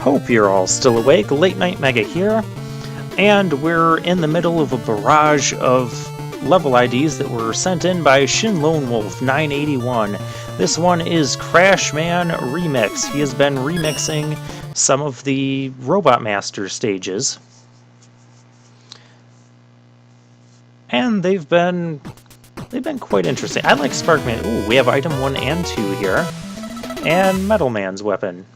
Hope you're all still awake. Late Night Mega here, and we're in the middle of a barrage of level IDs that were sent in by Shinlonewolf 981. This one is Crashman Remix. He has been remixing some of the Robot Master stages, and they've been quite interesting. I like Sparkman. Ooh, we have item 1 and 2 here, and Metal Man's weapon.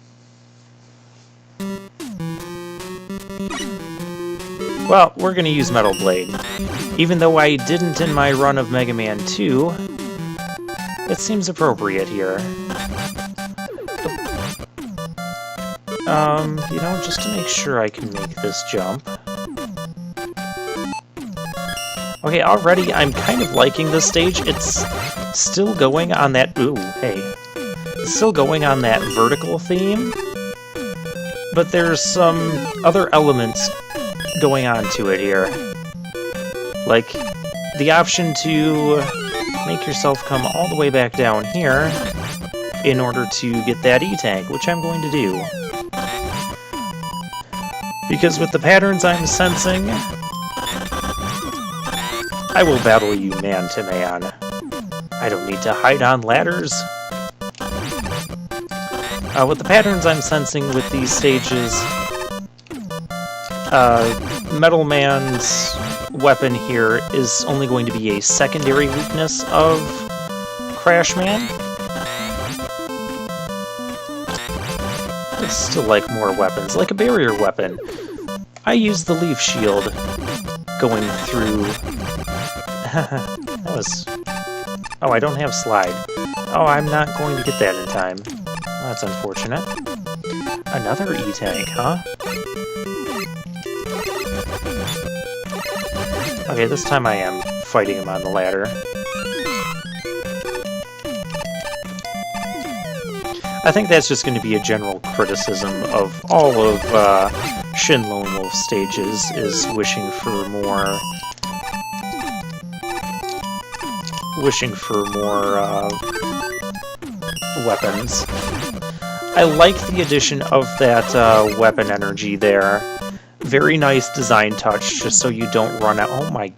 Well, we're going to use Metal Blade. Even though I didn't in my run of Mega Man 2, it seems appropriate here. You know, just to make sure I can make this jump. Okay, already I'm kind of liking this stage. It's still going on that... Ooh, hey. It's still going on that vertical theme, but there's some other elements going on to it here. Like the option to make yourself come all the way back down here in order to get that E-Tank, which I'm going to do. Because with the patterns I'm sensing, I will battle you man to man. I don't need to hide on ladders. With the patterns I'm sensing with these stages, Metal Man's weapon here is only going to be a secondary weakness of Crashman. I still like more weapons, like a barrier weapon. I used the leaf shield going through... that was... Oh, I don't have slide. Oh, I'm not going to get that in time. Well, that's unfortunate. Another E-Tank, huh? Okay, this time I am fighting him on the ladder. I think that's just going to be a general criticism of all of Shinlonewolf stages, is wishing for more weapons. I like the addition of that weapon energy there. Very nice design touch, just so you don't run out. Oh my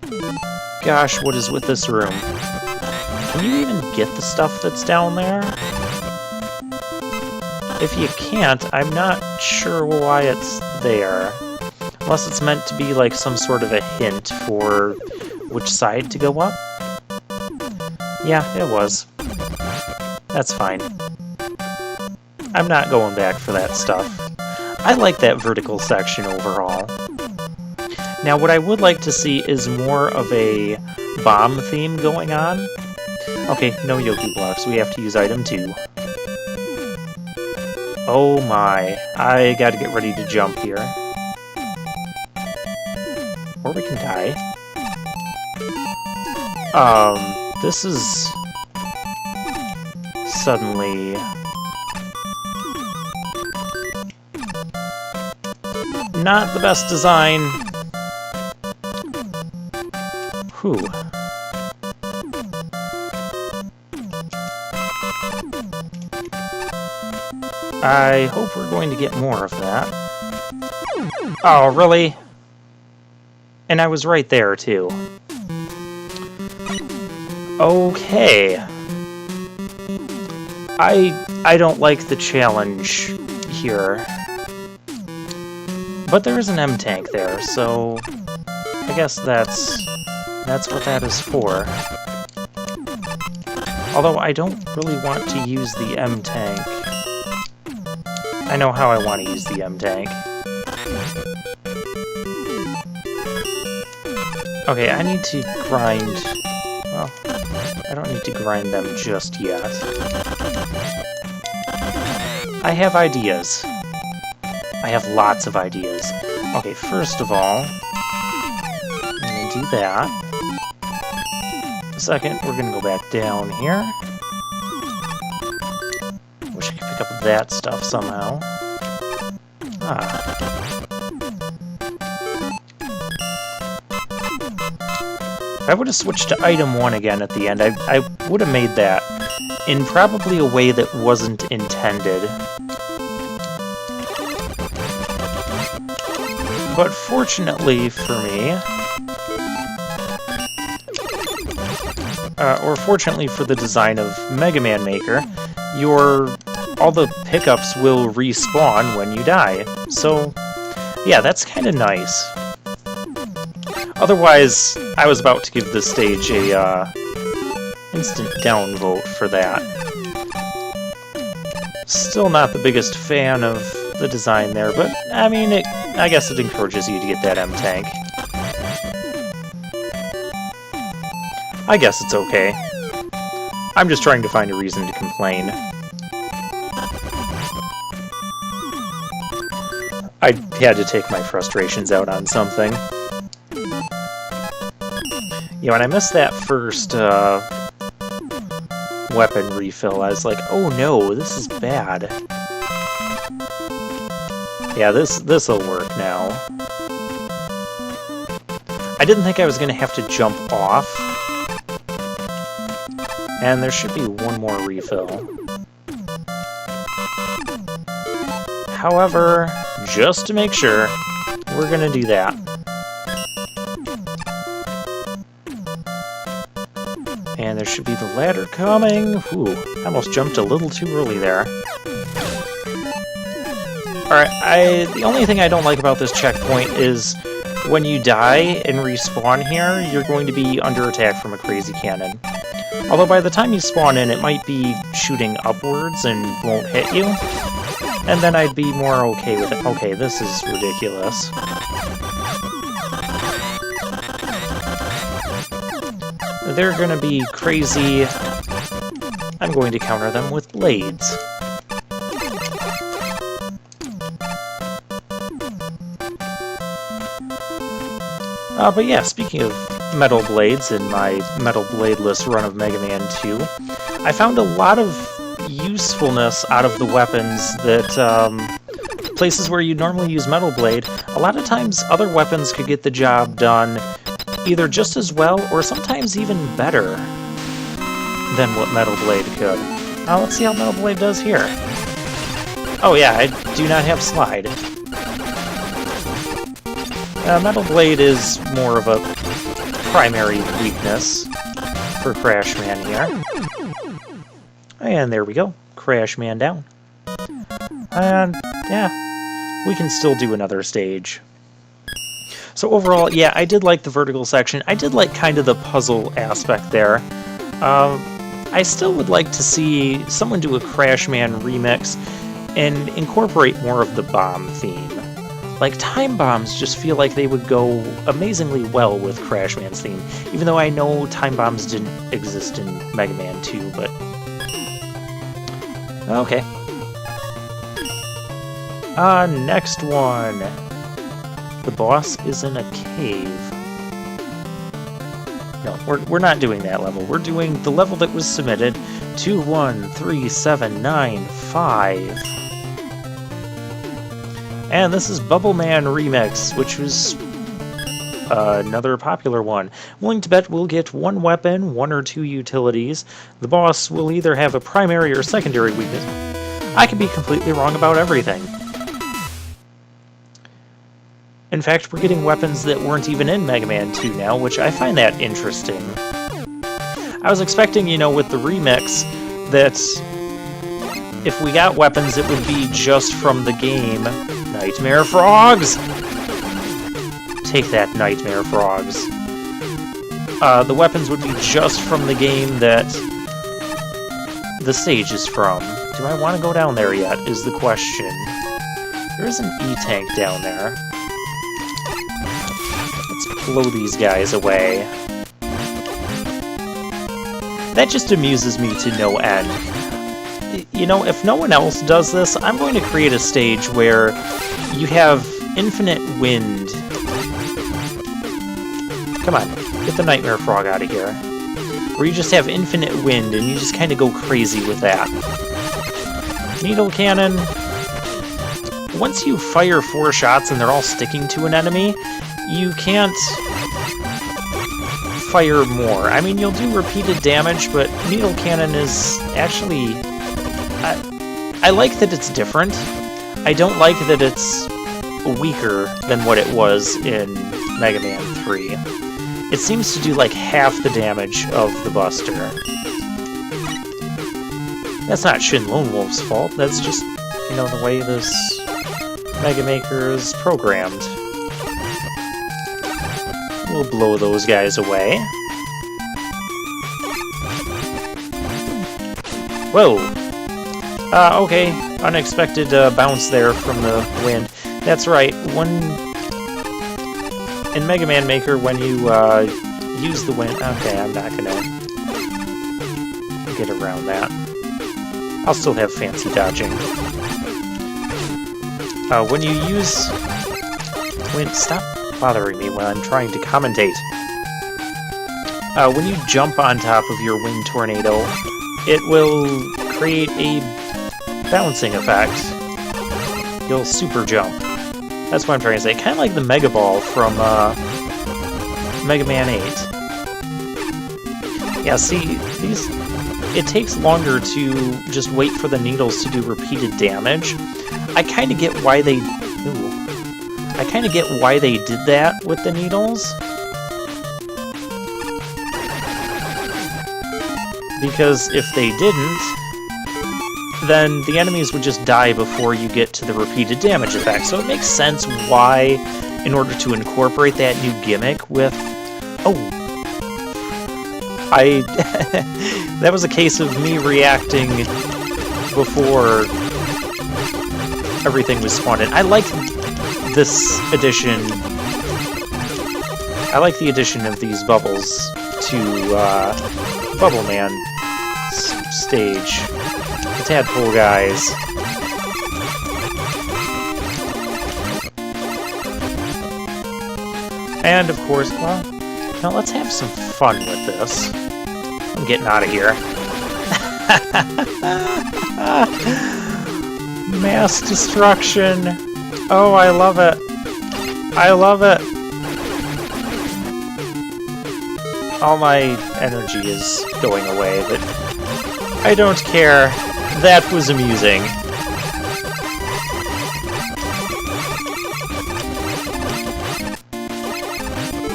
gosh, what is with this room? Can you even get the stuff that's down there? If you can't, I'm not sure why it's there. Unless it's meant to be like some sort of a hint for which side to go up? Yeah, it was. That's fine. I'm not going back for that stuff. I like that vertical section overall. Now, what I would like to see is more of a bomb theme going on. Okay, no Yoku blocks. We have to use item 2. Oh my. I gotta get ready to jump here. Or we can die. This is... suddenly... not the best design. Whew. I hope we're going to get more of that. Oh, really? And I was right there, too. Okay. I don't like the challenge here. But there is an M-Tank there, so I guess that's what that is for. Although I don't really want to use the M-Tank. I know how I want to use the M-Tank. Okay, I need to grind... Well, I don't need to grind them just yet. I have ideas. I have lots of ideas. Okay, first of all, I'm going to do that. Second, we're going to go back down here. Wish I could pick up that stuff somehow. If I would have switched to item 1 again at the end, I would have made that in probably a way that wasn't intended. But fortunately for me, or fortunately for the design of Mega Man Maker, all the pickups will respawn when you die. So, yeah, that's kind of nice. Otherwise, I was about to give this stage a instant downvote for that. Still not the biggest fan of the design there, but I mean, I guess it encourages you to get that M-Tank. I guess it's okay. I'm just trying to find a reason to complain. I had to take my frustrations out on something. Yeah, when I missed that first weapon refill, I was like, oh no, this is bad. Yeah, this'll work now. I didn't think I was going to have to jump off. And there should be one more refill. However, just to make sure, we're going to do that. And there should be the ladder coming. Ooh, I almost jumped a little too early there. Alright, the only thing I don't like about this checkpoint is when you die and respawn here, you're going to be under attack from a crazy cannon. Although by the time you spawn in, it might be shooting upwards and won't hit you. And then I'd be more okay with it. Okay, this is ridiculous. They're gonna be crazy. I'm going to counter them with blades. But yeah, speaking of metal blades in my metal bladeless run of Mega Man 2, I found a lot of usefulness out of the weapons that, places where you normally use metal blade, a lot of times other weapons could get the job done either just as well, or sometimes even better than what Metal Blade could. Now let's see how Metal Blade does here. Oh yeah, I do not have slide. Metal Blade is more of a primary weakness for Crash Man here. And there we go. Crash Man down. And yeah, we can still do another stage. So overall, yeah, I did like the vertical section. I did like kind of the puzzle aspect there. I still would like to see someone do a Crash Man remix and incorporate more of the bomb theme. Like, time bombs just feel like they would go amazingly well with Crash Man's theme, even though I know time bombs didn't exist in Mega Man 2, but... okay. Next one. The boss is in a cave. No, we're not doing that level. We're doing the level that was submitted, 213795. And this is Bubble Man Remix, which was another popular one. Willing to bet we'll get one weapon, one or two utilities. The boss will either have a primary or secondary weakness. I could be completely wrong about everything. In fact, we're getting weapons that weren't even in Mega Man 2 now, which I find that interesting. I was expecting, you know, with the remix, that if we got weapons, it would be just from the game. Nightmare Frogs! Take that, Nightmare Frogs. The weapons would be just from the game that the stage is from. Do I want to go down there yet, is the question. There is an E-Tank down there. Let's blow these guys away. That just amuses me to no end. You know, if no one else does this, I'm going to create a stage where you have infinite wind. Come on, get the Nightmare Frog out of here. Where you just have infinite wind and you just kind of go crazy with that. Needle Cannon. Once you fire 4 shots and they're all sticking to an enemy, you can't fire more. I mean, you'll do repeated damage, but Needle Cannon is actually... I like that it's different. I don't like that it's weaker than what it was in Mega Man 3. It seems to do like half the damage of the Buster. That's not Shinlonewolf's fault, that's just, you know, the way this Mega Maker is programmed. We'll blow those guys away. Whoa! Okay, unexpected bounce there from the wind. That's right, in Mega Man Maker, when you use the wind... Okay, I'm not gonna get around that. I'll still have fancy dodging. When you use... Wind... Stop bothering me when I'm trying to commentate. When you jump on top of your wind tornado, it will create a bouncing effect. You'll super jump. That's what I'm trying to say. Kind of like the Mega Ball from Mega Man 8. Yeah, see, these... It takes longer to just wait for the needles to do repeated damage. I kind of get why they... Ooh. I kind of get why they did that with the needles. Because if they didn't, then the enemies would just die before you get to the repeated damage effect. So it makes sense why, in order to incorporate that new gimmick with... Oh! That was a case of me reacting before everything was spawned in. I like this addition. I like the addition of these bubbles to Bubble Man stage. The tadpole guys. And of course, well, now let's have some fun with this. I'm getting out of here. Mass destruction. Oh, I love it. I love it. All my energy is going away, but I don't care. That was amusing.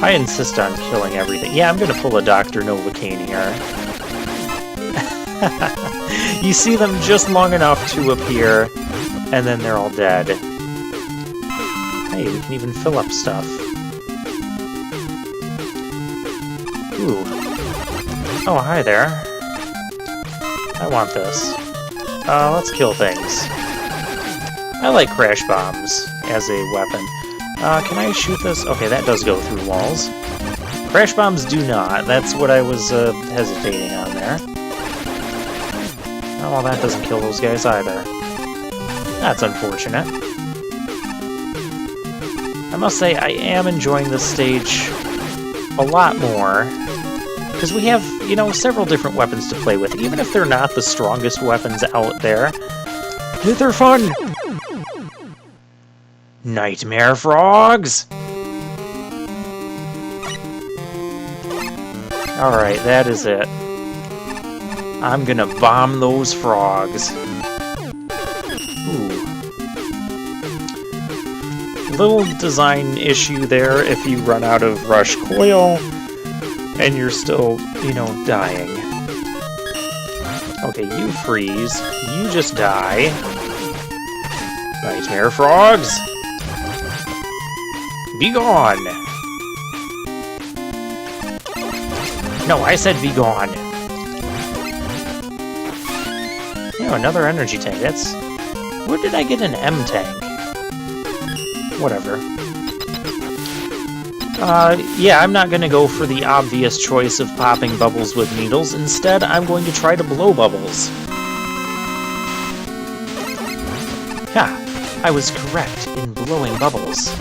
I insist on killing everything. Yeah, I'm gonna pull a Dr. Novocaine here. You see them just long enough to appear, and then they're all dead. Hey, we can even fill up stuff. Ooh. Oh, hi there. I want this. Let's kill things. I like crash bombs as a weapon. Can I shoot this? Okay, that does go through walls. Crash bombs do not. That's what I was hesitating on there. Oh, well, that doesn't kill those guys either. That's unfortunate. I must say, I am enjoying this stage a lot more, because we have, you know, several different weapons to play with. Even if they're not the strongest weapons out there, they're fun! Nightmare frogs! Alright, that is it. I'm gonna bomb those frogs. Ooh. Little design issue there if you run out of rush coil and you're still, you know, dying. Okay, you freeze. You just die. Nightmare frogs! Be gone! No, I said be gone. You know, another energy tank. That's... Where did I get an M tank? Whatever. Yeah, I'm not gonna go for the obvious choice of popping bubbles with needles. Instead, I'm going to try to blow bubbles. Ha! I was correct in blowing bubbles.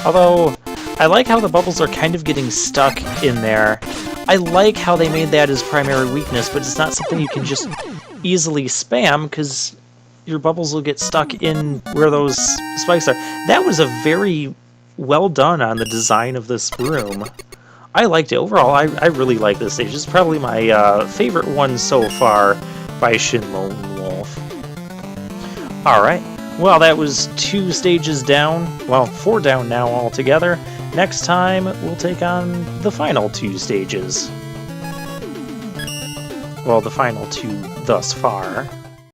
Although, I like how the bubbles are kind of getting stuck in there. I like how they made that as primary weakness, but it's not something you can just easily spam, because your bubbles will get stuck in where those spikes are. That was a very well done on the design of this room. I liked it. Overall, I really like this stage. It's probably my favorite one so far by Shinlonewolf. Alright, well that was 2 stages down, well 4 down now altogether. Next time we'll take on the final 2 stages. Well, the final 2 thus far.